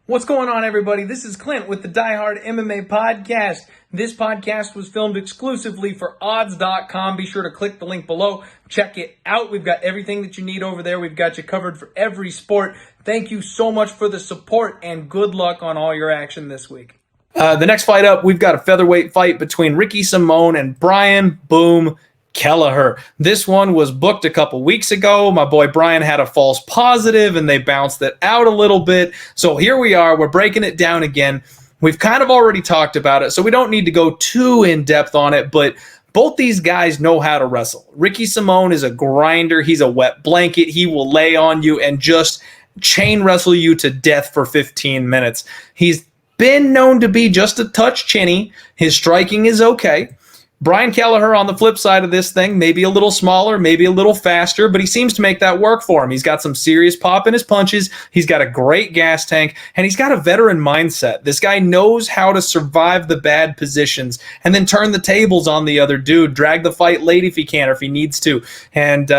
What's going on, everybody? This is Clint with the Die Hard MMA podcast. This podcast was filmed exclusively for odds.com. Be sure to click the link below. Check it out. We've got everything that you need over there. We've got you covered for every sport. Thank you so much for the support and good luck on all your action this week. The next fight up, we've got a featherweight fight between Ricky Simón and Brian Boom Kelleher. This one was booked a couple weeks ago. My boy Brian had a false positive and they bounced it out a little bit. So here we are. We're breaking it down again. We've kind of already talked about it, so we don't need to go too in depth on it, but both these guys know how to wrestle. Ricky Simón is a grinder. He's a wet blanket. He will lay on you and just chain wrestle you to death for 15 minutes. He's been known to be just a touch chinny. His striking is okay. Brian Kelleher on the flip side of this thing, maybe a little smaller, maybe a little faster, but he seems to make that work for him. He's got some serious pop in his punches. He's got a great gas tank, and he's got a veteran mindset. This guy knows how to survive the bad positions and then turn the tables on the other dude, drag the fight late if he can or if he needs to. And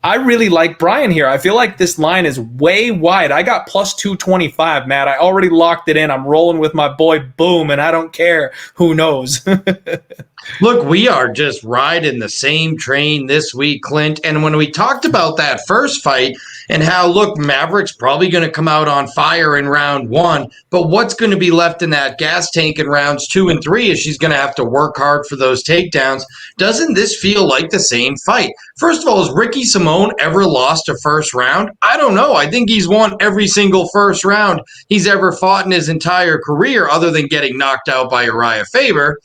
I really like Brian here. I feel like this line is way wide. I got plus 225, Matt. I already locked it in. I'm rolling with my boy Boom, and I don't care. Who knows? Look, we are just riding the same train this week, Clint. And when we talked about that first fight and how, look, Maverick's probably going to come out on fire in round one, but what's going to be left in that gas tank in rounds 2 and 3 is she's going to have to work hard for those takedowns. Doesn't this feel like the same fight? First of all, has Ricky Simón ever lost a first round? I don't know. I think he's won every single first round he's ever fought in his entire career, other than getting knocked out by Uriah Faber.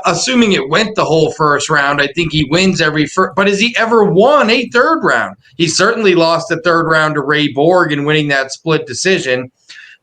Assuming it went the whole first round, I think he wins every first. But has he ever won a third round? He certainly lost the third round to Ray Borg in winning that split decision.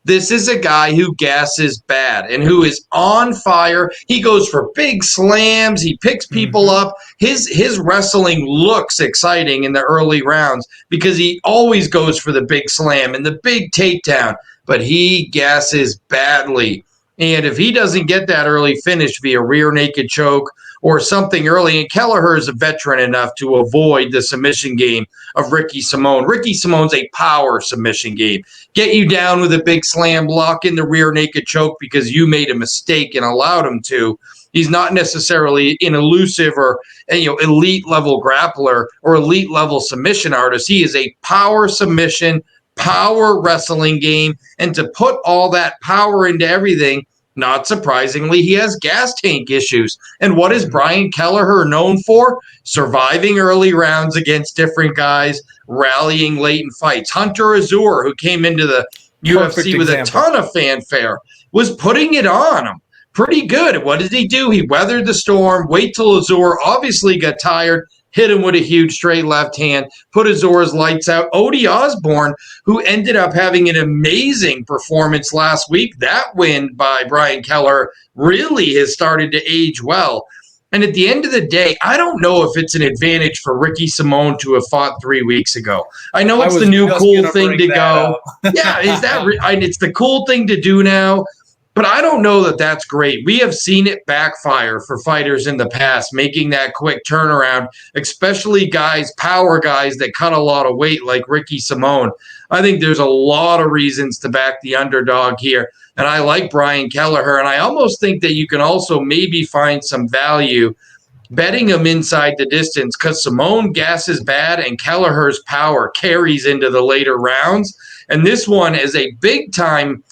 This is a guy who gasses bad and who is on fire. He goes for big slams. He picks people up. His wrestling looks exciting in the early rounds because he always goes for the big slam and the big takedown, but he gasses badly. And if he doesn't get that early finish via rear naked choke or something early, and Kelleher is a veteran enough to avoid the submission game of Ricky Simón. Ricky Simón's a power submission game. Get you down with a big slam, lock in the rear naked choke because you made a mistake and allowed him to. He's not necessarily an elusive or elite level grappler or elite level submission artist. He is a power submission, power wrestling game, and to put all that power into everything, not surprisingly, he has gas tank issues. And what is Brian Kelleher known for? Surviving early rounds against different guys, rallying late in fights. Hunter Azure, who came into the UFC with a ton of fanfare, was putting it on him. Pretty good. What did he do? He weathered the storm, wait till Azure obviously got tired, hit him with a huge straight left hand, put Azure's lights out. Odie Osborne, who ended up having an amazing performance last week, that win by Brian Kelleher really has started to age well. And at the end of the day, I don't know if it's an advantage for Ricky Simón to have fought 3 weeks ago. I know it's the new cool thing to go. Yeah, it's the cool thing to do now. But I don't know that that's great. We have seen it backfire for fighters in the past, making that quick turnaround, especially power guys that cut a lot of weight like Ricky Simón. I think there's a lot of reasons to back the underdog here. And I like Brian Kelleher. And I almost think that you can also maybe find some value betting him inside the distance because Simón gasses bad and Kelleher's power carries into the later rounds. And this one is a big-time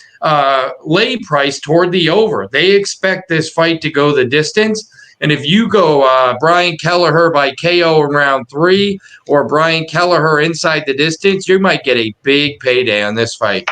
lay price toward the over. They expect this fight to go the distance. And if you go Brian Kelleher by KO in round 3 or Brian Kelleher inside the distance, you might get a big payday on this fight.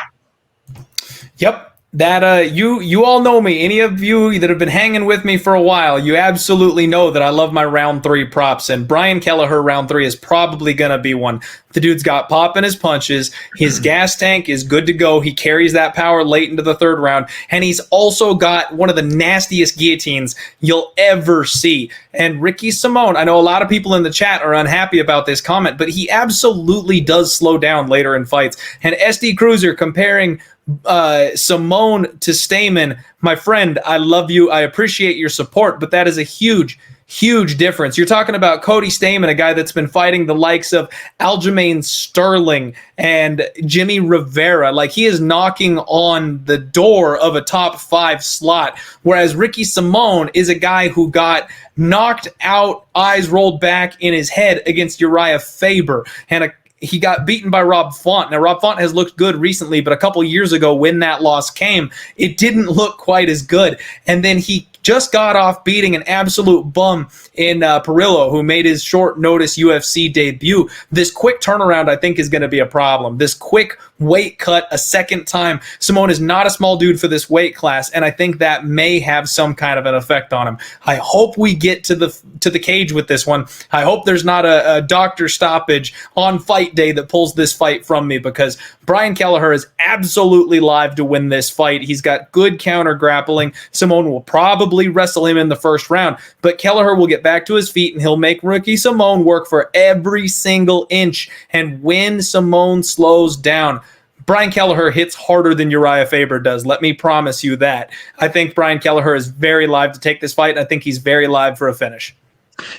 Yep. That you all know me. Any of you that have been hanging with me for a while, you absolutely know that I love my round 3 props, and Brian Kelleher round 3 is probably going to be one. The dude's got pop in his punches. His gas tank is good to go. He carries that power late into the third round, and he's also got one of the nastiest guillotines you'll ever see. And Ricky Simón, I know a lot of people in the chat are unhappy about this comment, but he absolutely does slow down later in fights. And SD Cruiser comparing Simón to Stamen, my friend, I love you. I appreciate your support, but that is a huge, huge difference. You're talking about Cody Stamann, a guy that's been fighting the likes of Aljamain Sterling and Jimmy Rivera. Like, he is knocking on the door of a top 5 slot, whereas Ricky Simón is a guy who got knocked out, eyes rolled back in his head against Uriah Faber, and he got beaten by Rob Font. Now, Rob Font has looked good recently, but a couple years ago when that loss came, it didn't look quite as good. And then he just got off beating an absolute bum in Perillo, who made his short notice UFC debut. This quick turnaround, I think, is going to be a problem. This quick weight cut a second time. Simón is not a small dude for this weight class, and I think that may have some kind of an effect on him. I hope we get to the cage with this one. I hope there's not a doctor stoppage on fight day that pulls this fight from me, because Brian Kelleher is absolutely live to win this fight. He's got good counter grappling. Simón will probably wrestle him in the first round, but Kelleher will get back to his feet and he'll make Ricky Simón work for every single inch. And when Simón slows down, Brian Kelleher hits harder than Uriah Faber does. Let me promise you that. I think Brian Kelleher is very live to take this fight. I think he's very live for a finish.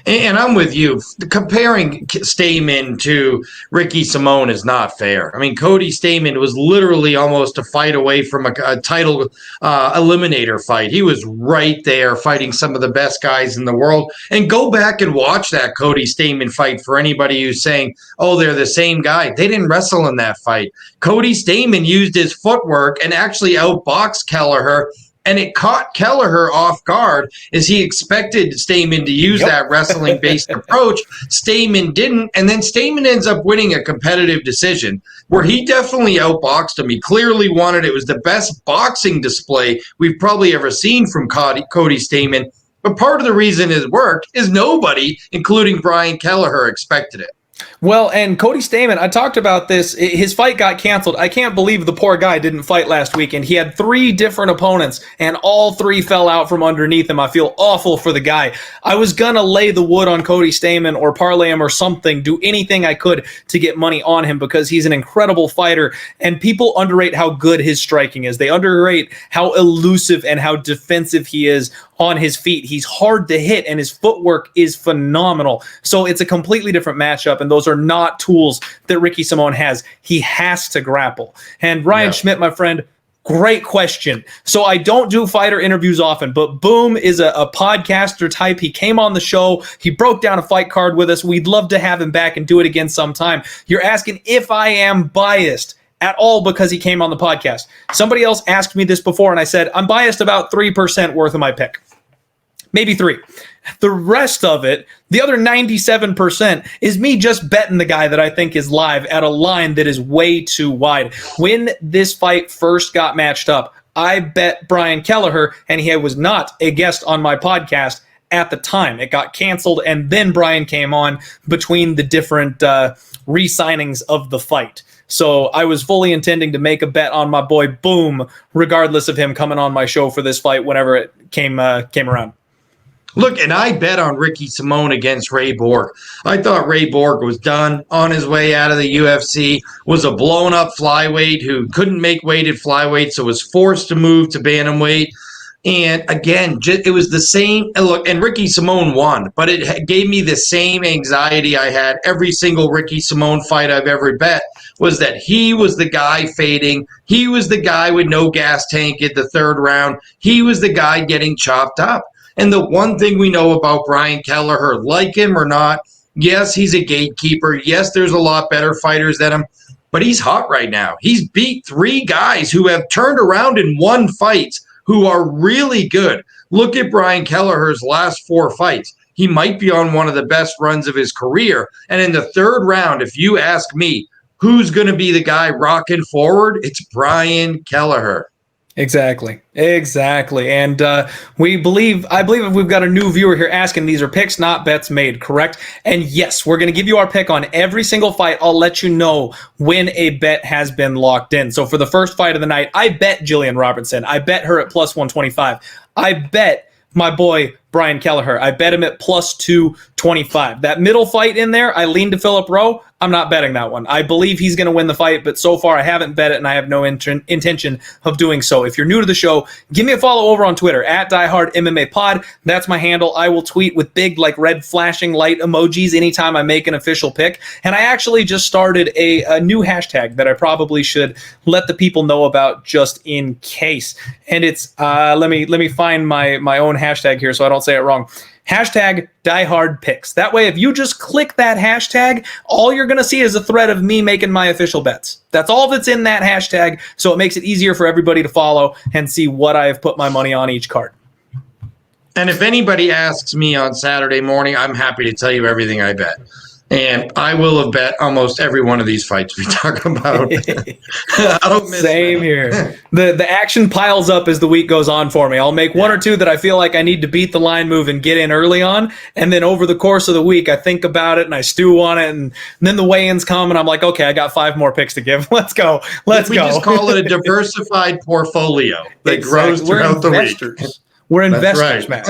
And I'm with you. Comparing Stamann to Ricky Simón is not fair. I mean, Cody Stamann was literally almost a fight away from a title eliminator fight. He was right there fighting some of the best guys in the world. And go back and watch that Cody Stamann fight for anybody who's saying, oh, they're the same guy. They didn't wrestle in that fight. Cody Stamann used his footwork and actually outboxed Kelleher. And it caught Kelleher off guard, as he expected Stamann to use that wrestling-based approach. Stamann didn't, and then Stamann ends up winning a competitive decision where he definitely outboxed him. He clearly won it. It was the best boxing display we've probably ever seen from Cody Stamann. But part of the reason it worked is nobody, including Brian Kelleher, expected it. Well, and Cody Stamann, I talked about this. His fight got canceled. I can't believe the poor guy didn't fight last weekend. He had 3 different opponents, and all 3 fell out from underneath him. I feel awful for the guy. I was going to lay the wood on Cody Stamann or parlay him or something, do anything I could to get money on him, because he's an incredible fighter, and people underrate how good his striking is. They underrate how elusive and how defensive he is on his feet. He's hard to hit, and his footwork is phenomenal. So it's a completely different matchup, and those are not tools that Ricky Simón has. He has to grapple. And Ryan Schmidt, my friend, great question. So I don't do fighter interviews often, but Boom is a podcaster type. He came on the show. He broke down a fight card with us. We'd love to have him back and do it again sometime. You're asking if I am biased at all because he came on the podcast. Somebody else asked me this before, and I said, I'm biased about 3% worth of my pick. Maybe 3. The rest of it, the other 97%, is me just betting the guy that I think is live at a line that is way too wide. When this fight first got matched up, I bet Brian Kelleher, and he was not a guest on my podcast at the time. It got canceled, and then Brian came on between the different re-signings of the fight. So I was fully intending to make a bet on my boy Boom, regardless of him coming on my show for this fight whenever it came around. Look, and I bet on Ricky Simón against Ray Borg. I thought Ray Borg was done on his way out of the UFC, was a blown-up flyweight who couldn't make weight at flyweight, so was forced to move to bantamweight. And again, it was the same. And look, and Ricky Simón won, but it gave me the same anxiety I had every single Ricky Simón fight I've ever bet, was that he was the guy fading. He was the guy with no gas tank at the 3rd round. He was the guy getting chopped up. And the one thing we know about Brian Kelleher, like him or not, yes, he's a gatekeeper. Yes, there's a lot better fighters than him, but he's hot right now. He's beat 3 guys who have turned around and won fights who are really good. Look at Brian Kelleher's last 4 fights. He might be on one of the best runs of his career. And in the 3rd round, if you ask me, who's going to be the guy rocking forward? It's Brian Kelleher. Exactly. And I believe if we've got a new viewer here asking, these are picks, not bets made, correct? And yes, we're going to give you our pick on every single fight. I'll let you know when a bet has been locked in. So for the first fight of the night, I bet Jillian Robertson. I bet her at plus 125. I bet my boy Brian Kelleher. I bet him at plus 225. That middle fight in there, I lean to Philip Rowe. I'm not betting that one. I believe he's going to win the fight, but so far I haven't bet it, and I have no intention of doing so. If you're new to the show, give me a follow over on Twitter, at DieHardMMAPod. That's my handle. I will tweet with big, red flashing light emojis anytime I make an official pick. And I actually just started a new hashtag that I probably should let the people know about just in case. And it's, let me find my own hashtag here so I don't say it wrong. Hashtag DieHardPicks. That way, if you just click that hashtag, all you're going to see is a thread of me making my official bets. That's all that's in that hashtag, so it makes it easier for everybody to follow and see what I have put my money on each card. And if anybody asks me on Saturday morning, I'm happy to tell you everything I bet. And I will have bet almost every one of these fights we talk about. I don't miss Same here. The action piles up as the week goes on for me. I'll make one or two that I feel like I need to beat the line move and get in early on. And then over the course of the week, I think about it and I stew on it. And then the weigh-ins come and I'm like, okay, I got 5 more picks to give. Let's go. We just call it a diversified portfolio that grows throughout the week. We're investors, Matt.